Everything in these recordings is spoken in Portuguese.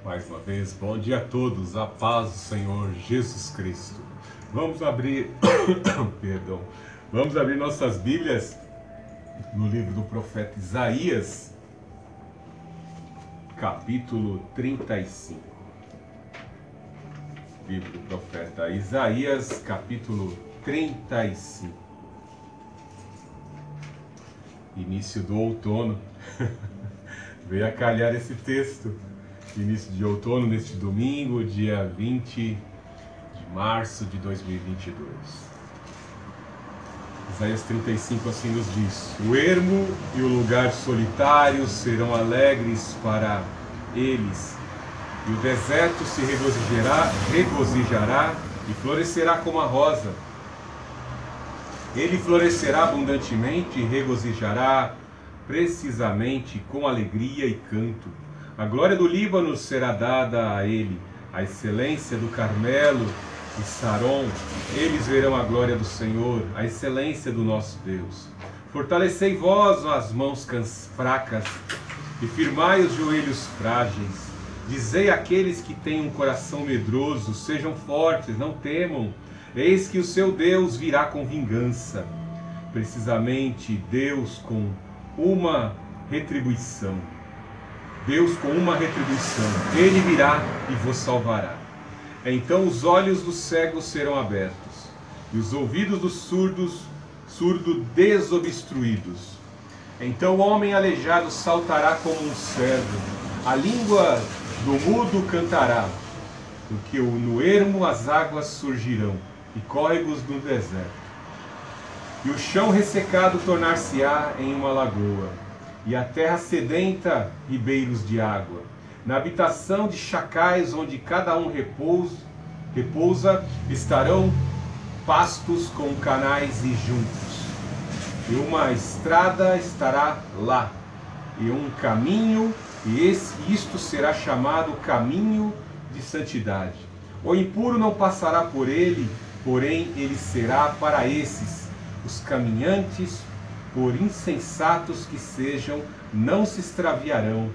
Mais uma vez, bom dia a todos, a paz do Senhor Jesus Cristo. Vamos abrir, perdão, vamos abrir nossas Bíblias no livro do profeta Isaías, capítulo 35. Livro do profeta Isaías, capítulo 35. Início do outono. Veio a calhar esse texto. Início de outono, neste domingo, dia 20 de março de 2022. Isaías 35 assim nos diz: o ermo e o lugar solitário serão alegres para eles, e o deserto se regozijará e florescerá como a rosa. Ele florescerá abundantemente e regozijará precisamente com alegria e canto. A glória do Líbano será dada a ele, a excelência do Carmelo e Saron. Eles verão a glória do Senhor, a excelência do nosso Deus. Fortalecei vós as mãos fracas e firmai os joelhos frágeis. Dizei àqueles que têm um coração medroso: sejam fortes, não temam. Eis que o seu Deus virá com vingança. Precisamente Deus com uma retribuição. Deus com uma retribuição, Ele virá e vos salvará. Então os olhos dos cegos serão abertos, e os ouvidos dos surdos desobstruídos. Então o homem aleijado saltará como um cervo, a língua do mudo cantará, porque no ermo as águas surgirão, e córregos do deserto. E o chão ressecado tornar-se-á em uma lagoa, e a terra sedenta ribeiros de água. Na habitação de chacais, onde cada um repousa, estarão pastos com canais e juncos. E uma estrada estará lá, e um caminho, e isto será chamado caminho de santidade. O impuro não passará por ele, porém ele será para esses, os caminhantes, por insensatos que sejam, não se extraviarão.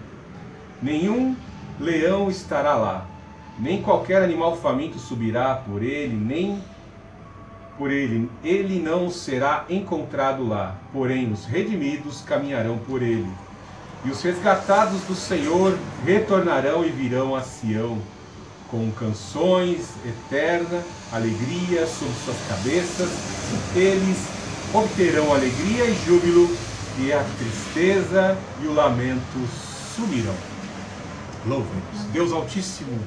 Nenhum leão estará lá, nem qualquer animal faminto subirá por ele, ele não será encontrado lá. Porém os redimidos caminharão por ele. E os resgatados do Senhor retornarão e virão a Sião, com canções eterna, alegria sobre suas cabeças. Eles obterão alegria e júbilo, e a tristeza e o lamento sumirão. Louvemos Deus Altíssimo,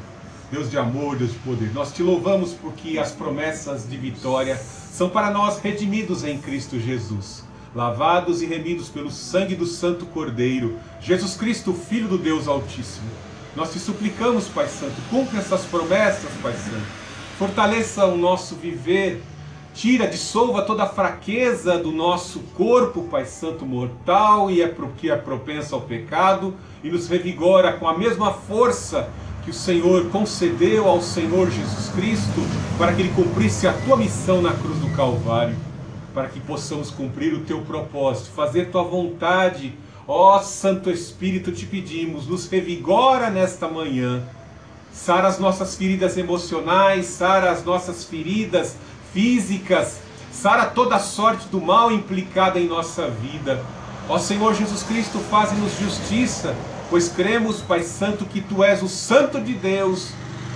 Deus de amor, Deus de poder. Nós te louvamos porque as promessas de vitória são para nós redimidos em Cristo Jesus, lavados e remidos pelo sangue do Santo Cordeiro, Jesus Cristo, Filho do Deus Altíssimo. Nós te suplicamos, Pai Santo, cumpre essas promessas, Pai Santo. Fortaleça o nosso viver. Dissolva toda a fraqueza do nosso corpo, Pai Santo, mortal e que é propenso ao pecado, e nos revigora com a mesma força que o Senhor concedeu ao Senhor Jesus Cristo, para que Ele cumprisse a tua missão na cruz do Calvário, para que possamos cumprir o teu propósito, fazer tua vontade. Ó Santo Espírito, te pedimos, nos revigora nesta manhã, sara as nossas feridas emocionais, sara as nossas feridas físicas, sara toda a sorte do mal implicada em nossa vida. Ó Senhor Jesus Cristo, faze-nos justiça, pois cremos, Pai Santo, que Tu és o Santo de Deus,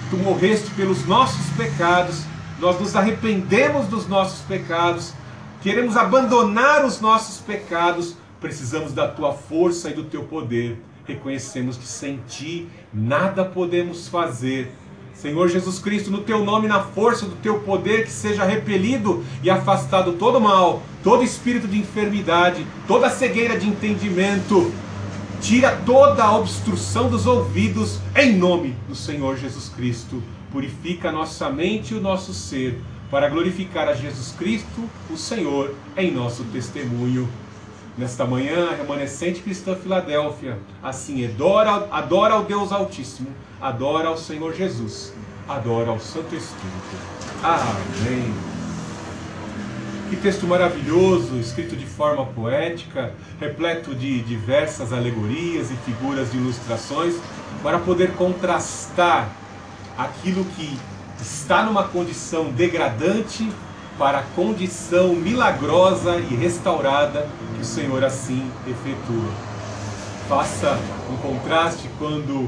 Tu morreste pelos nossos pecados, nós nos arrependemos dos nossos pecados, queremos abandonar os nossos pecados, precisamos da Tua força e do Teu poder, reconhecemos que sem Ti nada podemos fazer. Senhor Jesus Cristo, no Teu nome, na força do Teu poder, que seja repelido e afastado todo mal, todo espírito de enfermidade, toda cegueira de entendimento. Tira toda a obstrução dos ouvidos, em nome do Senhor Jesus Cristo. Purifica a nossa mente e o nosso ser, para glorificar a Jesus Cristo, o Senhor, em nosso testemunho. Nesta manhã, a remanescente cristã Filadélfia, assim adora ao Deus Altíssimo, adora ao Senhor Jesus, adora ao Santo Espírito. Amém. Que texto maravilhoso, escrito de forma poética, repleto de diversas alegorias e figuras de ilustrações. para poder contrastar aquilo que está numa condição degradante para a condição milagrosa e restaurada que o Senhor assim efetua. Faça um contraste quando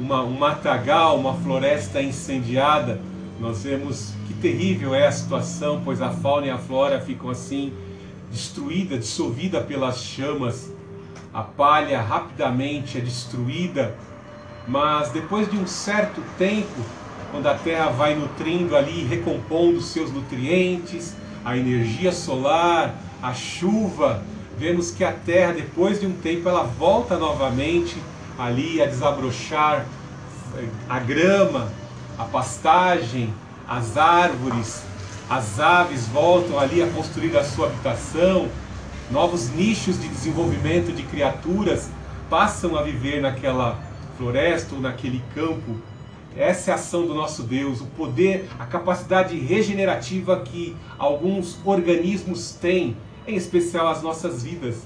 um matagal, uma floresta é incendiada. Nós vemos que terrível é a situação, pois a fauna e a flora ficam assim destruída, dissolvida pelas chamas. A palha rapidamente é destruída, mas depois de um certo tempo, quando a terra vai nutrindo ali, recompondo os seus nutrientes, a energia solar, a chuva, vemos que a terra, depois de um tempo, ela volta novamente ali a desabrochar a grama, a pastagem, as árvores, as aves voltam ali a construir a sua habitação, novos nichos de desenvolvimento de criaturas passam a viver naquela floresta ou naquele campo. Essa é a ação do nosso Deus, o poder, a capacidade regenerativa que alguns organismos têm, em especial as nossas vidas.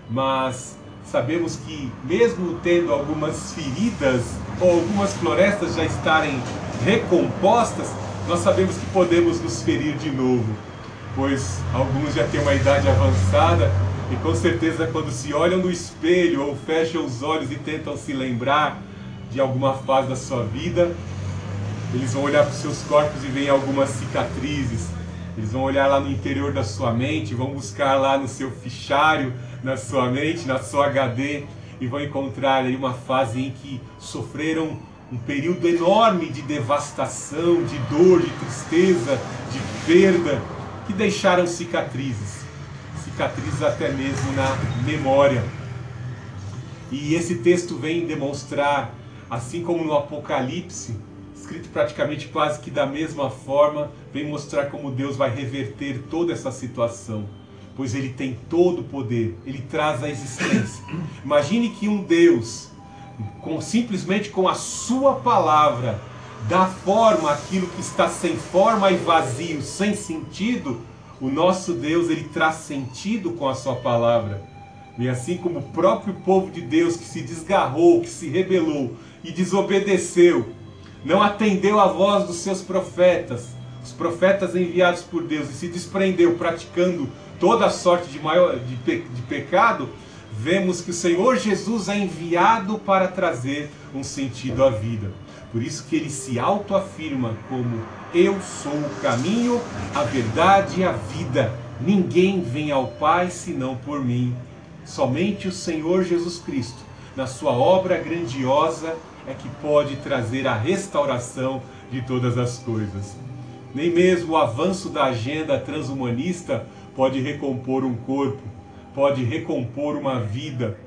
Mas sabemos que mesmo tendo algumas feridas ou algumas florestas já estarem recompostas, nós sabemos que podemos nos ferir de novo, pois alguns já têm uma idade avançada e com certeza quando se olham no espelho ou fecham os olhos e tentam se lembrar de alguma fase da sua vida, eles vão olhar para os seus corpos e veem algumas cicatrizes. Eles vão olhar lá no interior da sua mente, vão buscar lá no seu fichário, na sua mente, na sua HD, e vão encontrar aí uma fase em que sofreram um período enorme de devastação, de dor, de tristeza, de perda, que deixaram cicatrizes até mesmo na memória. E esse texto vem demonstrar, assim como no Apocalipse, escrito praticamente quase que da mesma forma, vem mostrar como Deus vai reverter toda essa situação, pois Ele tem todo o poder, Ele traz a existência. Imagine que um Deus, simplesmente com a sua palavra, dá forma àquilo que está sem forma e vazio, sem sentido. O nosso Deus, Ele traz sentido com a sua palavra. E assim como o próprio povo de Deus que se desgarrou, que se rebelou e desobedeceu, não atendeu à voz dos seus profetas, os profetas enviados por Deus, e se desprendeu praticando toda a sorte de pecado, vemos que o Senhor Jesus é enviado para trazer um sentido à vida. Por isso que Ele se autoafirma como: eu sou o caminho, a verdade e a vida. Ninguém vem ao Pai senão por mim. Somente o Senhor Jesus Cristo, na sua obra grandiosa, é que pode trazer a restauração de todas as coisas. Nem mesmo o avanço da agenda transhumanista pode recompor um corpo, pode recompor uma vida.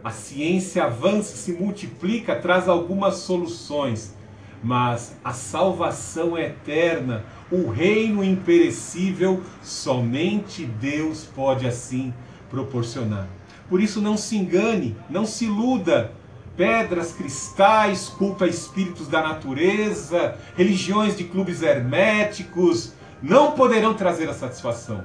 A ciência avança, se multiplica, traz algumas soluções, mas a salvação eterna, o reino imperecível, somente Deus pode assim proporcionar. Por isso não se engane, não se iluda. Pedras, cristais, culto a espíritos da natureza, religiões de clubes herméticos, não poderão trazer a satisfação.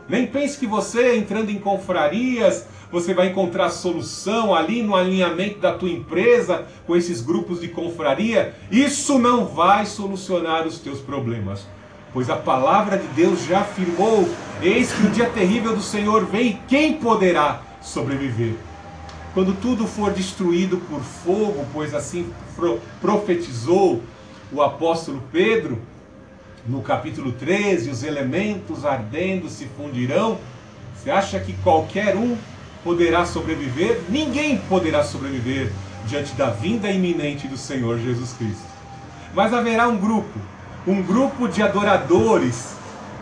Nem pense que você, entrando em confrarias, você vai encontrar solução ali no alinhamento da tua empresa, com esses grupos de confraria. Isso não vai solucionar os teus problemas, pois a palavra de Deus já afirmou: eis que o dia terrível do Senhor vem, e quem poderá sobreviver? Quando tudo for destruído por fogo, pois assim profetizou o apóstolo Pedro, no capítulo 13, os elementos ardendo se fundirão. Você acha que qualquer um poderá sobreviver? Ninguém poderá sobreviver diante da vinda iminente do Senhor Jesus Cristo. Mas haverá um grupo de adoradores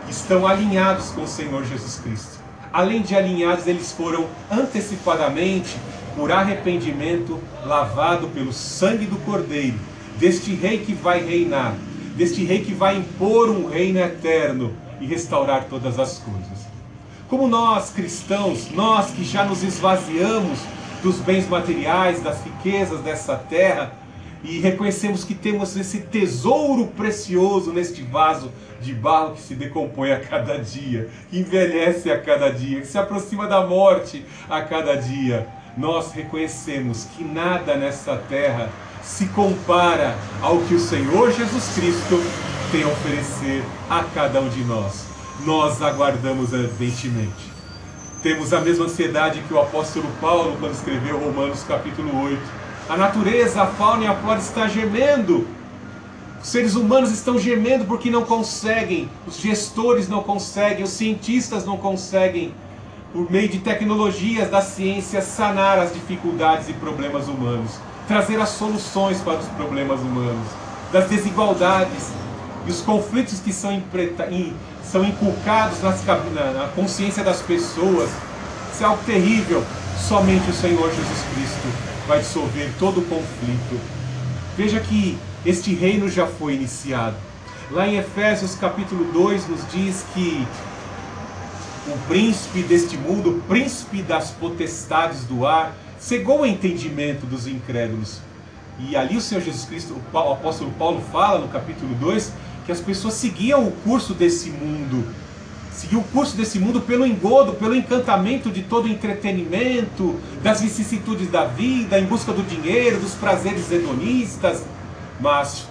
que estão alinhados com o Senhor Jesus Cristo. Além de alinhados, eles foram antecipadamente, por arrependimento, lavados pelo sangue do Cordeiro, deste rei que vai reinar, deste rei que vai impor um reino eterno e restaurar todas as coisas. Como nós cristãos, nós que já nos esvaziamos dos bens materiais, das riquezas dessa terra, e reconhecemos que temos esse tesouro precioso neste vaso de barro que se decompõe a cada dia, que envelhece a cada dia, que se aproxima da morte a cada dia, nós reconhecemos que nada nessa terra se compara ao que o Senhor Jesus Cristo tem a oferecer a cada um de nós. Nós aguardamos ardentemente. Temos a mesma ansiedade que o apóstolo Paulo quando escreveu Romanos capítulo 8. A natureza, a fauna e a flora estão gemendo. Os seres humanos estão gemendo porque não conseguem, os gestores não conseguem, os cientistas não conseguem, por meio de tecnologias da ciência, sanar as dificuldades e problemas humanos, trazer as soluções para os problemas humanos, das desigualdades e os conflitos que são inculcados na consciência das pessoas. Isso é algo terrível. Somente o Senhor Jesus Cristo vai dissolver todo o conflito. Veja que este reino já foi iniciado. Lá em Efésios capítulo 2 nos diz que o príncipe deste mundo, o príncipe das potestades do ar, cegou o entendimento dos incrédulos. E ali o Senhor Jesus Cristo, o apóstolo Paulo fala no capítulo 2, que as pessoas seguiam o curso desse mundo. Seguiam o curso desse mundo pelo engodo, pelo encantamento de todo o entretenimento, das vicissitudes da vida, em busca do dinheiro, dos prazeres hedonistas. Mas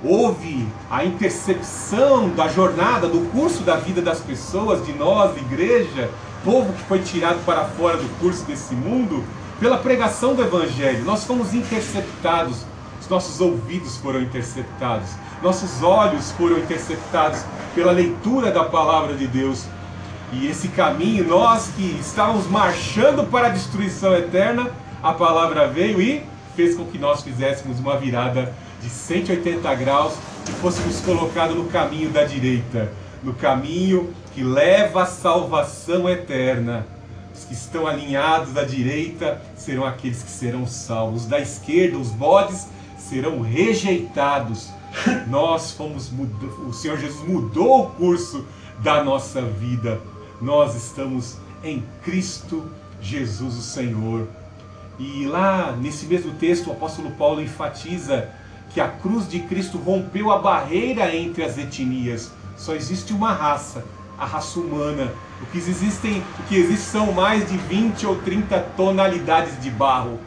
houve a intercepção da jornada, do curso da vida das pessoas, de nós, igreja, povo que foi tirado para fora do curso desse mundo, pela pregação do Evangelho. Nós fomos interceptados, os nossos ouvidos foram interceptados, nossos olhos foram interceptados pela leitura da palavra de Deus. E esse caminho, nós que estávamos marchando para a destruição eterna, a palavra veio e fez com que nós fizéssemos uma virada de 180 graus e fôssemos colocados no caminho da direita, no caminho que leva à salvação eterna. Os que estão alinhados à direita serão aqueles que serão salvos. Da esquerda, os bodes serão rejeitados. O Senhor Jesus mudou o curso da nossa vida. Nós estamos em Cristo Jesus, o Senhor. E lá, nesse mesmo texto, o apóstolo Paulo enfatiza que a cruz de Cristo rompeu a barreira entre as etnias. Só existe uma raça, a raça humana. O que existe são mais de 20 ou 30 tonalidades de barro.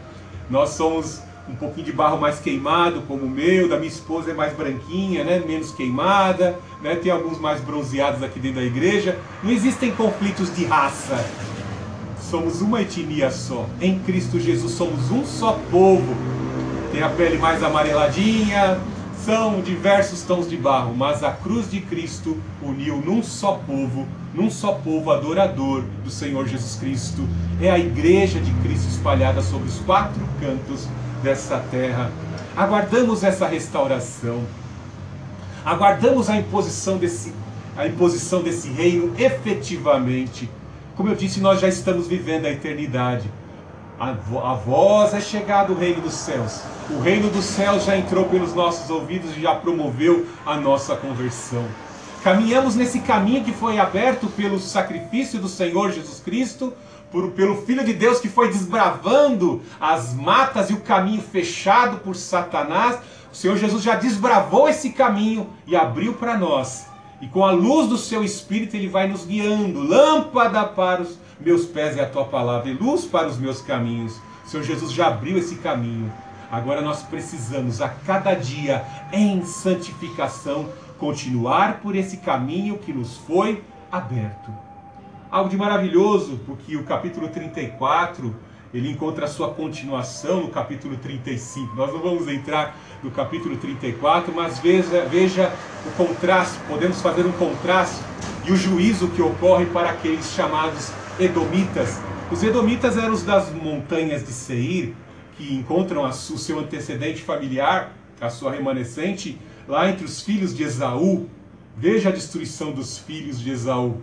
Nós somos um pouquinho de barro mais queimado, como o meu, da minha esposa é mais branquinha, né? Menos queimada, né? Tem alguns mais bronzeados aqui dentro da igreja. Não existem conflitos de raça. Somos uma etnia só. Em Cristo Jesus somos um só povo. Tem a pele mais amareladinha, são diversos tons de barro, mas a cruz de Cristo uniu num só povo adorador do Senhor Jesus Cristo. É a igreja de Cristo espalhada sobre os 4 cantos dessa terra. Aguardamos essa restauração, aguardamos a imposição desse reino efetivamente. Como eu disse, nós já estamos vivendo a eternidade. A voz é chegada o reino dos céus. O reino dos céus já entrou pelos nossos ouvidos e já promoveu a nossa conversão. Caminhamos nesse caminho que foi aberto pelo sacrifício do Senhor Jesus Cristo, pelo Filho de Deus que foi desbravando as matas e o caminho fechado por Satanás. O Senhor Jesus já desbravou esse caminho e abriu para nós. E com a luz do seu Espírito Ele vai nos guiando. Lâmpada para os meus pés é a tua palavra e luz para os meus caminhos. O Senhor Jesus já abriu esse caminho. Agora nós precisamos a cada dia em santificação continuar por esse caminho que nos foi aberto. Algo de maravilhoso, porque o capítulo 34, ele encontra a sua continuação no capítulo 35. Nós não vamos entrar no capítulo 34, mas veja o contraste, podemos fazer um contraste e o juízo que ocorre para aqueles chamados Edomitas. Os Edomitas eram os das montanhas de Seir, que encontram o seu antecedente familiar, a sua remanescente, lá entre os filhos de Esaú. Veja a destruição dos filhos de Esaú.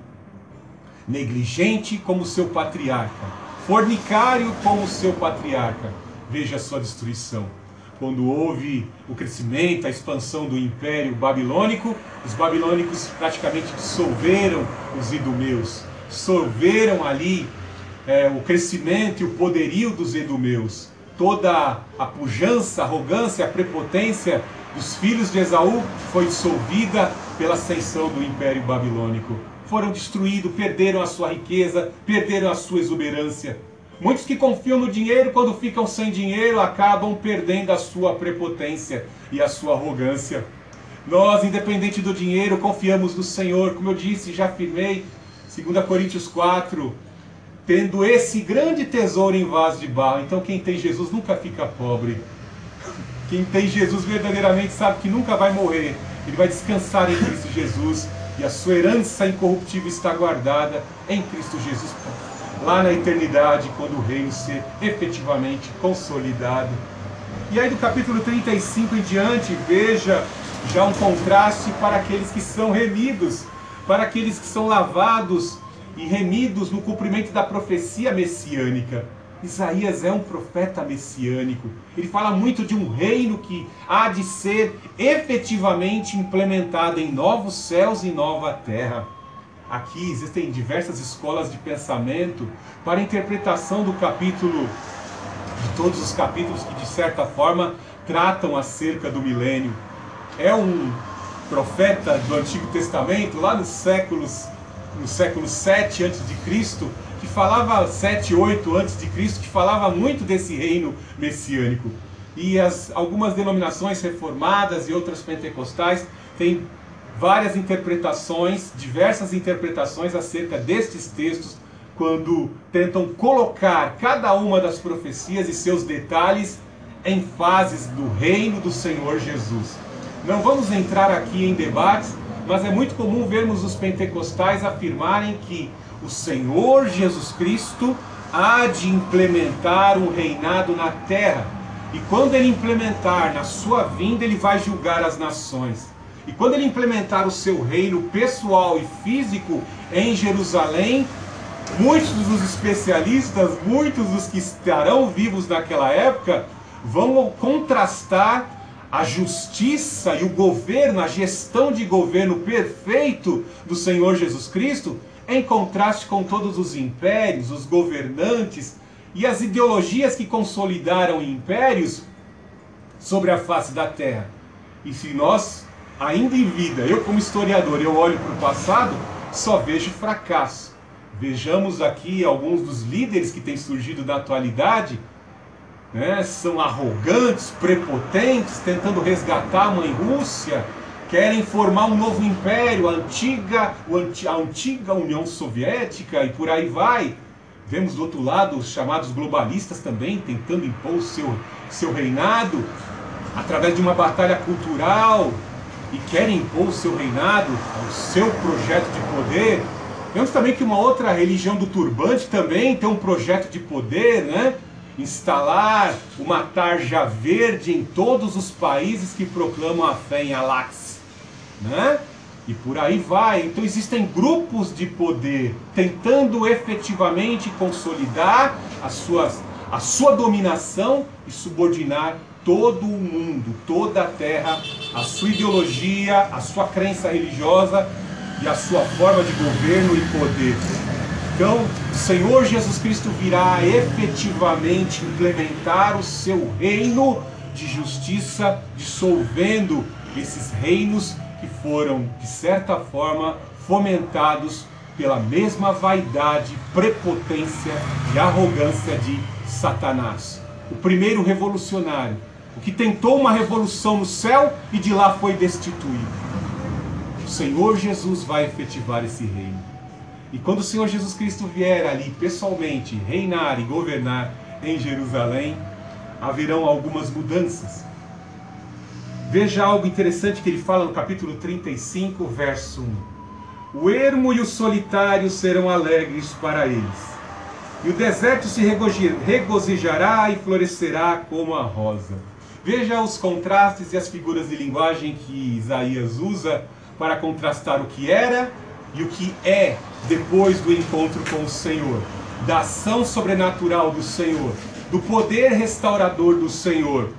Negligente como seu patriarca, fornicário como seu patriarca. Veja a sua destruição. Quando houve o crescimento, a expansão do Império Babilônico, os babilônicos praticamente dissolveram os idumeus, dissolveram ali o crescimento e o poderio dos edomeus. Toda a pujança, a arrogância, a prepotência dos filhos de Esaú foi dissolvida pela ascensão do Império Babilônico. Foram destruídos, perderam a sua riqueza, perderam a sua exuberância. Muitos que confiam no dinheiro, quando ficam sem dinheiro, acabam perdendo a sua prepotência e a sua arrogância. Nós, independente do dinheiro, confiamos no Senhor, como eu disse, já afirmei, 2 Coríntios 4, tendo esse grande tesouro em vaso de barro. Então quem tem Jesus nunca fica pobre. Quem tem Jesus verdadeiramente sabe que nunca vai morrer. Ele vai descansar em Cristo Jesus e a sua herança incorruptível está guardada em Cristo Jesus, lá na eternidade, quando o reino ser efetivamente consolidado. E aí do capítulo 35 em diante, veja já um contraste para aqueles que são remidos, para aqueles que são lavados e remidos no cumprimento da profecia messiânica. Isaías é um profeta messiânico. Ele fala muito de um reino que há de ser efetivamente implementado em novos céus e nova terra. Aqui existem diversas escolas de pensamento para a interpretação do capítulo, de todos os capítulos que de certa forma tratam acerca do milênio. É um profeta do Antigo Testamento, lá no século 7 a.C., que falava 7, 8 a.C., que falava muito desse reino messiânico. E algumas denominações reformadas e outras pentecostais têm várias interpretações, diversas interpretações acerca destes textos, quando tentam colocar cada uma das profecias e seus detalhes em fases do reino do Senhor Jesus. Não vamos entrar aqui em debates, mas é muito comum vermos os pentecostais afirmarem que o Senhor Jesus Cristo há de implementar um reinado na terra. E quando ele implementar na sua vinda, ele vai julgar as nações. E quando ele implementar o seu reino pessoal e físico em Jerusalém, muitos dos especialistas, muitos dos que estarão vivos naquela época, vão contrastar a justiça e o governo, a gestão de governo perfeito do Senhor Jesus Cristo, em contraste com todos os impérios, os governantes e as ideologias que consolidaram impérios sobre a face da terra. E se nós, ainda em vida, eu como historiador, eu olho para o passado, só vejo fracasso. Vejamos aqui alguns dos líderes que têm surgido na atualidade, são arrogantes, prepotentes, tentando resgatar a mãe Rússia, querem formar um novo império, a antiga União Soviética, e por aí vai. Vemos do outro lado os chamados globalistas também tentando impor o seu reinado através de uma batalha cultural, e querem impor o seu reinado, o seu projeto de poder. Vemos também que uma outra religião do turbante também tem um projeto de poder, instalar uma tarja verde em todos os países que proclamam a fé em Al-Aqsa, E por aí vai. Então existem grupos de poder tentando efetivamente consolidar a sua dominação e subordinar todo o mundo, toda a terra, a sua ideologia, a sua crença religiosa e a sua forma de governo e poder. Então, o Senhor Jesus Cristo virá efetivamente implementar o seu reino de justiça, dissolvendo esses reinos que foram, de certa forma, fomentados pela mesma vaidade, prepotência e arrogância de Satanás. O primeiro revolucionário, o que tentou uma revolução no céu e de lá foi destituído. O Senhor Jesus vai efetivar esse reino. E quando o Senhor Jesus Cristo vier ali pessoalmente reinar e governar em Jerusalém, haverão algumas mudanças. Veja algo interessante que ele fala no capítulo 35, verso 1. O ermo e o solitário serão alegres para eles, e o deserto se regozijará e florescerá como a rosa. Veja os contrastes e as figuras de linguagem que Isaías usa para contrastar o que era e o que é depois do encontro com o Senhor, da ação sobrenatural do Senhor, do poder restaurador do Senhor.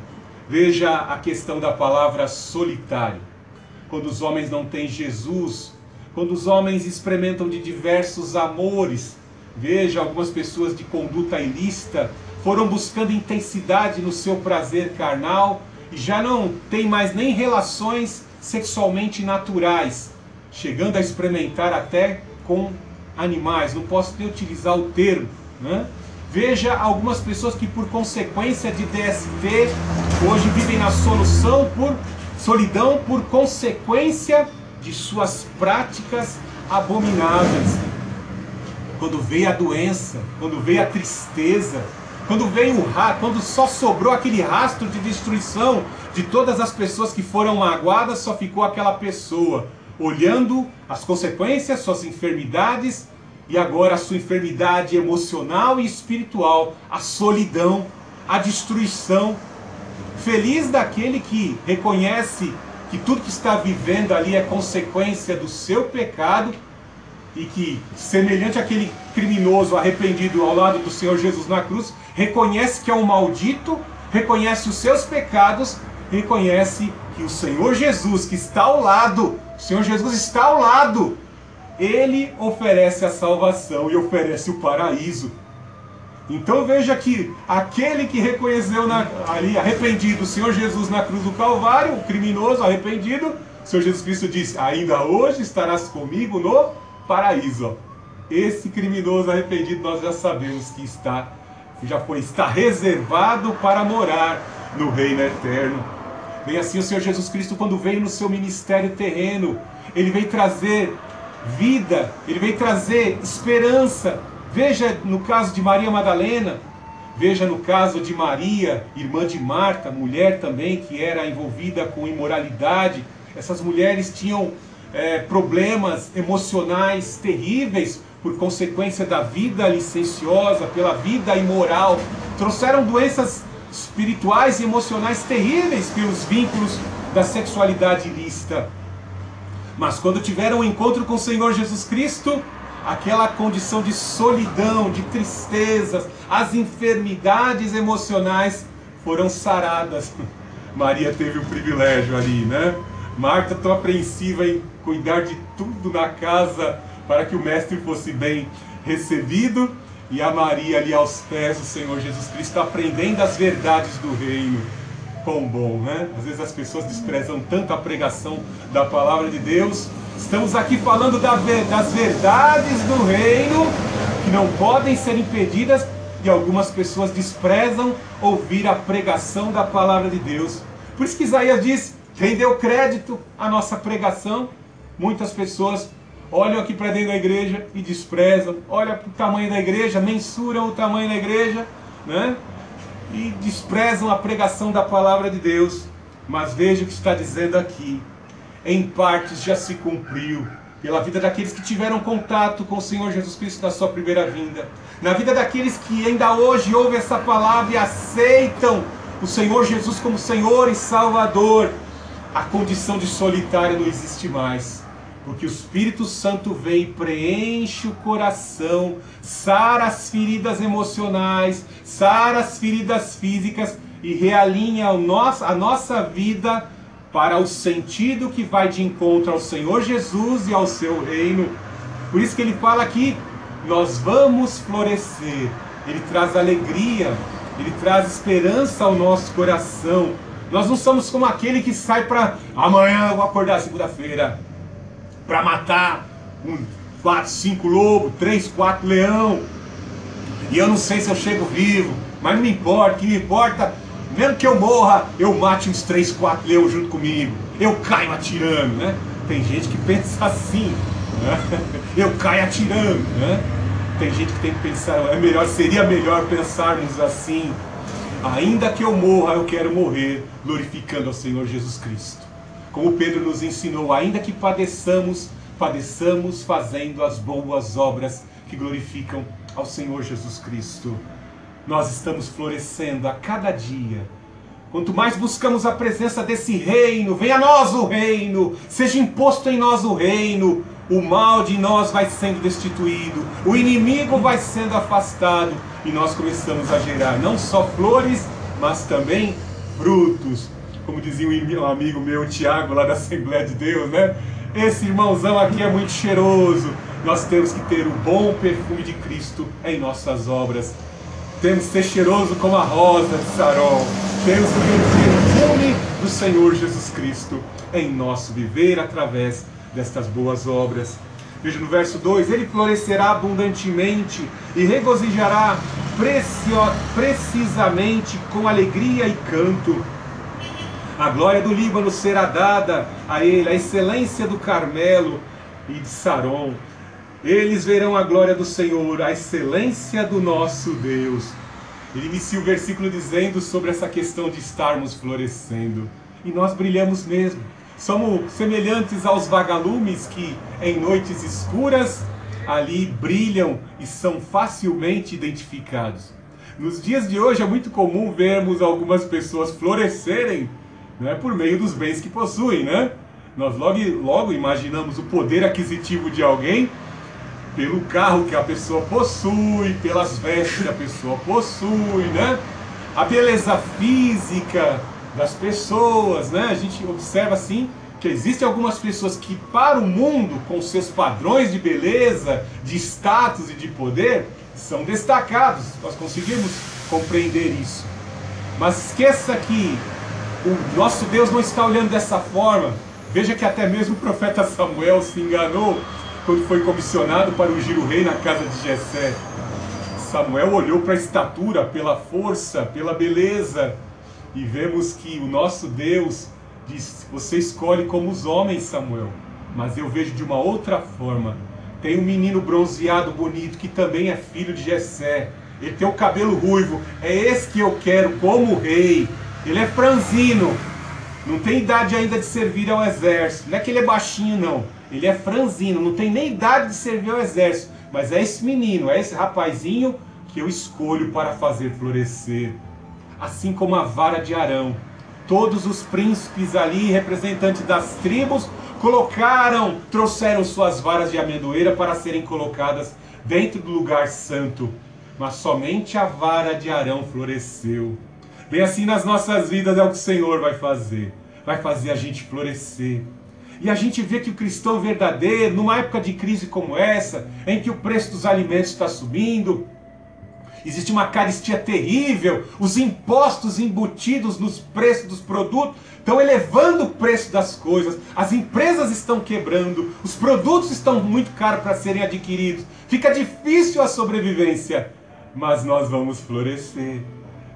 Veja a questão da palavra solitário. Quando os homens não têm Jesus, quando os homens experimentam de diversos amores, veja algumas pessoas de conduta ilícita, foram buscando intensidade no seu prazer carnal e já não tem mais nem relações sexualmente naturais, chegando a experimentar até com animais, não posso nem utilizar o termo, Veja algumas pessoas que por consequência de DST hoje vivem na solidão por consequência de suas práticas abomináveis. Quando veio a doença, quando veio a tristeza, quando só sobrou aquele rastro de destruição de todas as pessoas que foram magoadas, só ficou aquela pessoa olhando as consequências, suas enfermidades, e agora a sua enfermidade emocional e espiritual, a solidão, a destruição. Feliz daquele que reconhece que tudo que está vivendo ali é consequência do seu pecado e que, semelhante àquele criminoso arrependido ao lado do Senhor Jesus na cruz, reconhece que é um maldito, reconhece os seus pecados, reconhece que o Senhor Jesus que está ao lado, o Senhor Jesus está ao lado, Ele oferece a salvação e oferece o paraíso. Então veja que aquele que reconheceu ali arrependido o Senhor Jesus na cruz do Calvário, o criminoso arrependido, o Senhor Jesus Cristo disse: ainda hoje estarás comigo no paraíso. Esse criminoso arrependido nós já sabemos que está reservado para morar no reino eterno. Bem assim o Senhor Jesus Cristo, quando veio no seu ministério terreno, Ele veio trazer vida, Ele veio trazer esperança. Veja no caso de Maria Madalena, veja no caso de Maria, irmã de Marta, mulher também que era envolvida com imoralidade. Essas mulheres tinham problemas emocionais terríveis por consequência da vida licenciosa, pela vida imoral. Trouxeram doenças espirituais e emocionais terríveis pelos vínculos da sexualidade ilícita. Mas quando tiveram um encontro com o Senhor Jesus Cristo, aquela condição de solidão, de tristezas, as enfermidades emocionais foram saradas. Maria teve o privilégio ali, né? Marta tão apreensiva em cuidar de tudo na casa para que o mestre fosse bem recebido, e a Maria ali aos pés do Senhor Jesus Cristo aprendendo as verdades do reino. Quão bom, né? Às vezes as pessoas desprezam tanto a pregação da palavra de Deus. Estamos aqui falando das verdades do reino que não podem ser impedidas, e algumas pessoas desprezam ouvir a pregação da palavra de Deus. Por isso que Isaías diz: quem deu crédito à nossa pregação? Muitas pessoas olham aqui para dentro da igreja e desprezam, olham para o tamanho da igreja, mensuram o tamanho da igreja, né? E desprezam a pregação da palavra de Deus. Mas veja o que está dizendo aqui: em partes já se cumpriu, pela vida daqueles que tiveram contato com o Senhor Jesus Cristo na sua primeira vinda, na vida daqueles que ainda hoje ouvem essa palavra e aceitam o Senhor Jesus como Senhor e Salvador. A condição de solitário não existe mais, porque o Espírito Santo vem e preenche o coração, sara as feridas emocionais, sara as feridas físicas e realinha a nossa vida para o sentido que vai de encontro ao Senhor Jesus e ao seu reino. Por isso que ele fala aqui: nós vamos florescer. Ele traz alegria, ele traz esperança ao nosso coração. Nós não somos como aquele que sai para amanhã eu vou acordar segunda-feira para matar 4, 5 lobos, 3, 4 leão, e eu não sei se eu chego vivo, mas não me importa. O que me importa, mesmo que eu morra, eu mate uns 3, 4 leões junto comigo, eu caio atirando, né? Tem gente que pensa assim, né? Eu caio atirando, né? Tem gente que tem que pensar, seria melhor pensarmos assim: ainda que eu morra, eu quero morrer glorificando ao Senhor Jesus Cristo. Como Pedro nos ensinou: ainda que padeçamos fazendo as boas obras que glorificam ao Senhor Jesus Cristo. Nós estamos florescendo a cada dia. Quanto mais buscamos a presença desse reino, venha a nós o reino, seja imposto em nós o reino, o mal de nós vai sendo destituído, o inimigo vai sendo afastado, e nós começamos a gerar não só flores, mas também frutos. Como dizia um amigo meu, o Tiago, lá da Assembleia de Deus, né? Esse irmãozão aqui é muito cheiroso. Nós temos que ter o bom perfume de Cristo em nossas obras. Temos que ser cheiroso como a rosa de Sarol. Temos que ter o perfume do Senhor Jesus Cristo em nosso viver através destas boas obras. Veja no verso 2, ele florescerá abundantemente e regozijará precisamente com alegria e canto. A glória do Líbano será dada a ele, a excelência do Carmelo e de Saron. Eles verão a glória do Senhor, a excelência do nosso Deus. Ele inicia o versículo dizendo sobre essa questão de estarmos florescendo. E nós brilhamos mesmo. Somos semelhantes aos vagalumes que em noites escuras ali brilham e são facilmente identificados. Nos dias de hoje é muito comum vermos algumas pessoas florescerem, né, por meio dos bens que possuem, né? Nós logo imaginamos o poder aquisitivo de alguém pelo carro que a pessoa possui, pelas vestes que a pessoa possui, né? A beleza física das pessoas, né? A gente observa assim que existem algumas pessoas que para o mundo, com seus padrões de beleza, de status e de poder, são destacados. Nós conseguimos compreender isso. Mas esqueça que o nosso Deus não está olhando dessa forma. Veja que até mesmo o profeta Samuel se enganou quando foi comissionado para ungir o rei na casa de Jessé. Samuel olhou para a estatura, pela força, pela beleza, e vemos que o nosso Deus diz: você escolhe como os homens, Samuel, mas eu vejo de uma outra forma. Tem um menino bronzeado bonito que também é filho de Jessé. Ele tem o cabelo ruivo, é esse que eu quero como rei. Ele é franzino, não tem idade ainda de servir ao exército. Não é que ele é baixinho, não. Ele é franzino, não tem nem idade de servir ao exército. Mas é esse menino, é esse rapazinho que eu escolho para fazer florescer. Assim como a vara de Arão. Todos os príncipes ali, representantes das tribos, trouxeram suas varas de amendoeira para serem colocadas dentro do lugar santo. Mas somente a vara de Arão floresceu. Bem assim nas nossas vidas é o que o Senhor vai fazer. Vai fazer a gente florescer. E a gente vê que o cristão verdadeiro, numa época de crise como essa, em que o preço dos alimentos está subindo, existe uma carestia terrível, os impostos embutidos nos preços dos produtos estão elevando o preço das coisas, as empresas estão quebrando, os produtos estão muito caros para serem adquiridos, fica difícil a sobrevivência, mas nós vamos florescer,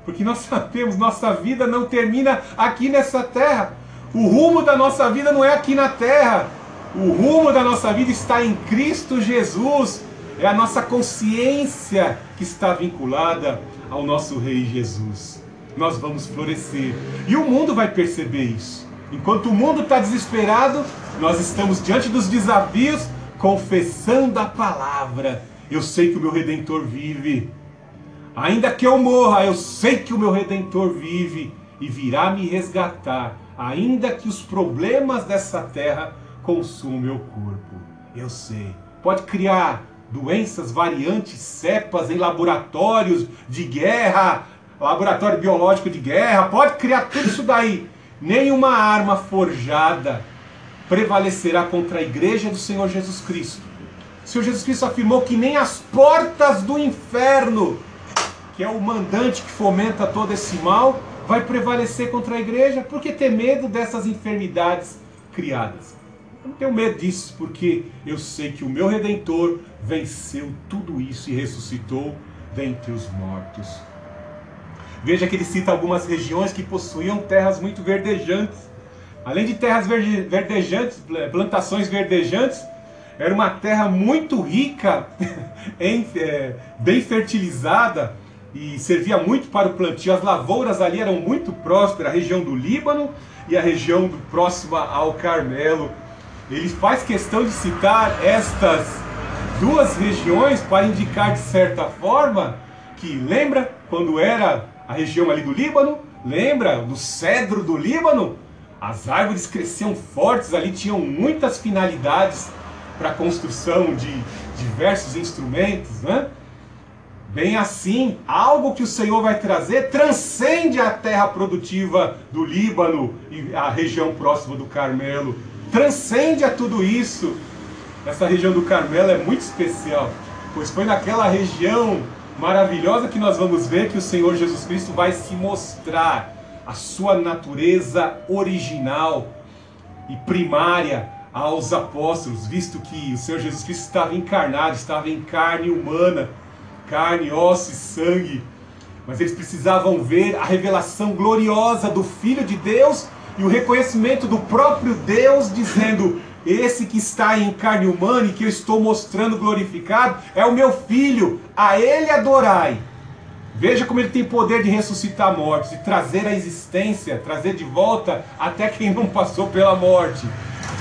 porque nós sabemos, nossa vida não termina aqui nessa terra. O rumo da nossa vida não é aqui na terra. O rumo da nossa vida está em Cristo Jesus. É a nossa consciência que está vinculada ao nosso Rei Jesus. Nós vamos florescer. E o mundo vai perceber isso. Enquanto o mundo está desesperado, nós estamos diante dos desafios, confessando a palavra. Eu sei que o meu Redentor vive. Ainda que eu morra, eu sei que o meu Redentor vive e virá me resgatar. Ainda que os problemas dessa terra consumam meu corpo. Eu sei. Pode criar doenças, variantes, cepas em laboratórios de guerra, laboratório biológico de guerra, pode criar tudo isso daí. Nenhuma arma forjada prevalecerá contra a igreja do Senhor Jesus Cristo. O Senhor Jesus Cristo afirmou que nem as portas do inferno, que é o mandante que fomenta todo esse mal, vai prevalecer contra a igreja. Por que ter medo dessas enfermidades criadas? Eu não tenho medo disso, porque eu sei que o meu Redentor venceu tudo isso e ressuscitou dentre os mortos. Veja que ele cita algumas regiões que possuíam terras muito verdejantes. Além de terras verdejantes, plantações verdejantes, era uma terra muito rica, bem fertilizada, e servia muito para o plantio. As lavouras ali eram muito prósperas, a região do Líbano e a região próxima ao Carmelo. Ele faz questão de citar estas duas regiões para indicar de certa forma que, lembra quando era a região ali do Líbano? Lembra do cedro do Líbano? As árvores cresciam fortes ali, tinham muitas finalidades para a construção de diversos instrumentos, né? Bem assim, algo que o Senhor vai trazer transcende a terra produtiva do Líbano e a região próxima do Carmelo. Transcende a tudo isso. Essa região do Carmelo é muito especial, pois foi naquela região maravilhosa que nós vamos ver que o Senhor Jesus Cristo vai se mostrar a sua natureza original e primária, aos apóstolos, visto que o Senhor Jesus Cristo estava encarnado, estava em carne humana, carne, osso e sangue, mas eles precisavam ver a revelação gloriosa do Filho de Deus e o reconhecimento do próprio Deus, dizendo: esse que está em carne humana e que eu estou mostrando glorificado é o meu Filho, a Ele adorai. Veja como ele tem poder de ressuscitar mortos, de trazer à existência, trazer de volta até quem não passou pela morte.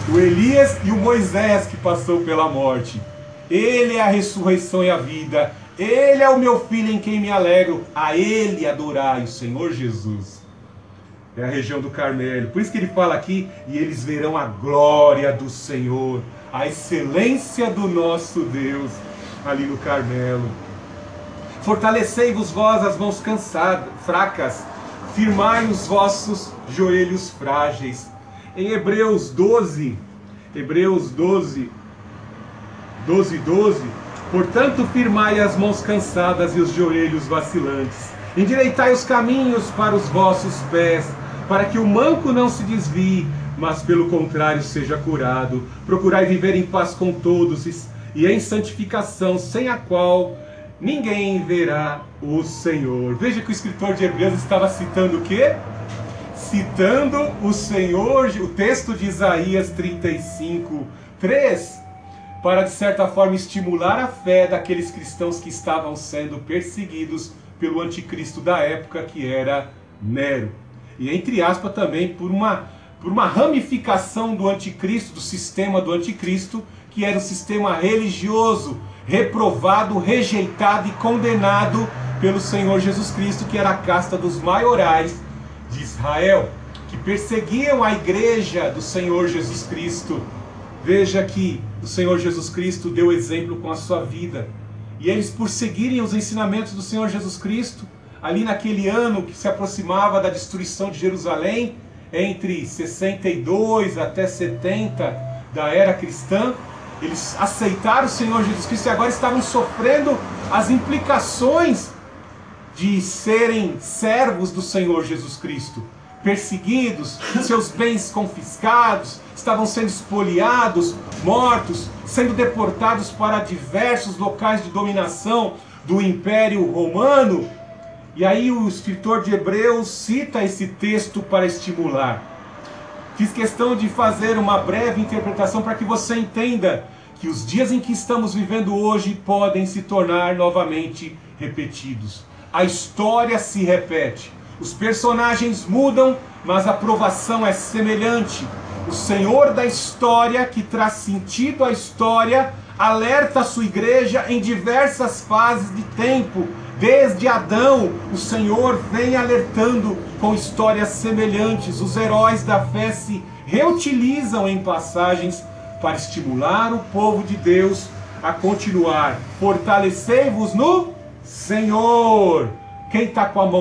O Elias e o Moisés que passou pela morte. Ele é a ressurreição e a vida. Ele é o meu Filho em quem me alegro. A Ele adorai, o Senhor Jesus. É a região do Carmelo. Por isso que ele fala aqui: e eles verão a glória do Senhor, a excelência do nosso Deus, ali no Carmelo. Fortalecei-vos vós as mãos cansadas, fracas, firmai os vossos joelhos frágeis. Em Hebreus 12, 12, portanto firmai as mãos cansadas e os joelhos vacilantes. Endireitai os caminhos para os vossos pés, para que o manco não se desvie, mas pelo contrário seja curado. Procurai viver em paz com todos e em santificação, sem a qual ninguém verá o Senhor. Veja que o escritor de Hebreus estava citando o quê? Citando o Senhor, o texto de Isaías 35:3, para de certa forma estimular a fé daqueles cristãos que estavam sendo perseguidos pelo anticristo da época, que era Nero. E entre aspas também por uma ramificação do anticristo, do sistema do anticristo, que era o sistema religioso, reprovado, rejeitado e condenado pelo Senhor Jesus Cristo, que era a casta dos maiorais de Israel, que perseguiam a igreja do Senhor Jesus Cristo. Veja que o Senhor Jesus Cristo deu exemplo com a sua vida, e eles, por seguirem os ensinamentos do Senhor Jesus Cristo, ali naquele ano que se aproximava da destruição de Jerusalém, entre 62 até 70 da era cristã, eles aceitaram o Senhor Jesus Cristo e agora estavam sofrendo as implicações de serem servos do Senhor Jesus Cristo. Perseguidos, seus bens confiscados, estavam sendo espoliados, mortos, sendo deportados para diversos locais de dominação do Império Romano. E aí o escritor de Hebreus cita esse texto para estimular. Fiz questão de fazer uma breve interpretação para que você entenda que os dias em que estamos vivendo hoje podem se tornar novamente repetidos. A história se repete. Os personagens mudam, mas a provação é semelhante. O Senhor da história, que traz sentido à história, alerta a sua igreja em diversas fases de tempo. Desde Adão, o Senhor vem alertando com histórias semelhantes. Os heróis da fé se reutilizam em passagens para estimular o povo de Deus a continuar. Fortalecei-vos no Senhor. Quem está com a mão